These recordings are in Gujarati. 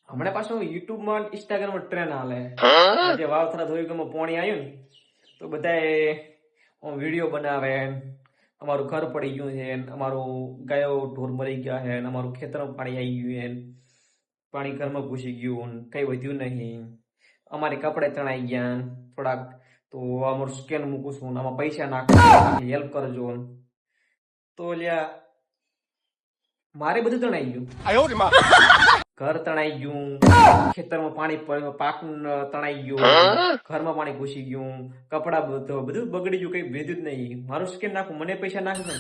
હમણાં પાછું યુટ્યુબ માં ઇન્સ્ટાગ્રામ માં ટ્રેન્ડ હાલે જે વાવથરા ધોઈગમાં પાણી આવ્યું ને તો બધા વિડીયો બનાવે અમારું ઘર પડી ગયું છે અમારું ગાયો ઢોર મરી ગયા છે અમારું ખેતરમાં પાણી આવી ગયું છે પાણી ઘરમાં ઘૂસી ગયું કઈ વધ્યું નહીં અમારે કપડે તણાઈ ગયા થોડાક તો અમારું સ્કેન મૂકું છું આમાં પૈસા નાખો હેલ્પ કરજો તો લ્યા મારે બધું તણાઈ ગયું ઘર તણાઈ ગયું ખેતરમાં પાણી પડ્યું પાક તણાઈ ગયું ઘરમાં પાણી ઘૂસી ગયું કપડા બધું બગડી ગયું કઈ ભેદ્યું જ નહીં મારું સ્કેન નાખું મને પૈસા નાખશે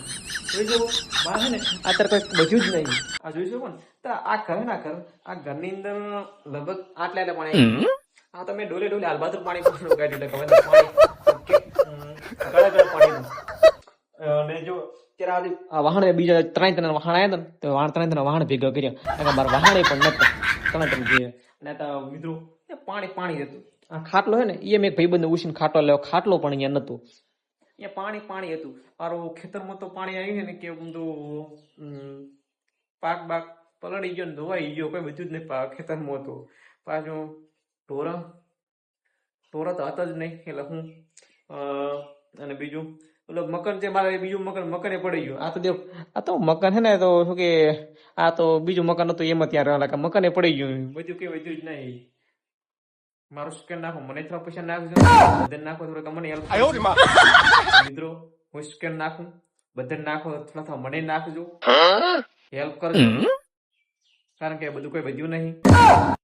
જોઈ શકો મારે ને અત્યારે કઈ બધું જ નહીં આ જોઈ શકો ને તો આ ઘર ના ઘર આ ઘરની અંદર લગભગ આટલા પાણી આ તમે ડોલે ડોલે હાલબાતું પાણી કાઢ્યું ખબર પાણી અને જો વાહન બીજા ત્રણ વાહન આવ્યા ને તો ત્રણ વાહન ભેગા કર્યા મારા વાહન પણ નતા ત્રણ જોઈએ મિત્રો પાણી હતું આ ખાટલો હે ને એ મેં ભાઈબંધ ઉછીને ખાટલો લેવો ખાટલો પણ અહીંયા નતો અહીંયા પાણી હતું મારું ખેતરમાં તો પાણી આવ્યું છે ને કે બધું પાક બાક પલળી ગયો ને ધોવાઈ ગયો કઈ બધું જ નહીં ખેતરમાં હતું પાછું ઢોરા તો હતા જ નહીં એટલે હું અને બીજું મકન છે મારે બીજું મકને પડી ગયું આ તો મકન હે ને તો શું કે આ તો બીજું મકન હતું એમાં ત્યાં રહેલા મકને પડી ગયું બધું કે બધું જ નહીં મારું સ્કેન નાખો મને થોડા પૈસા નાખજો બધાને નાખો થોડા મને મિત્રો હું સ્કેન નાખું બધાને નાખો થોડા મને નાખજો હેલ્પ કરજો કારણ કે બધું કોઈ વધ્યું નહીં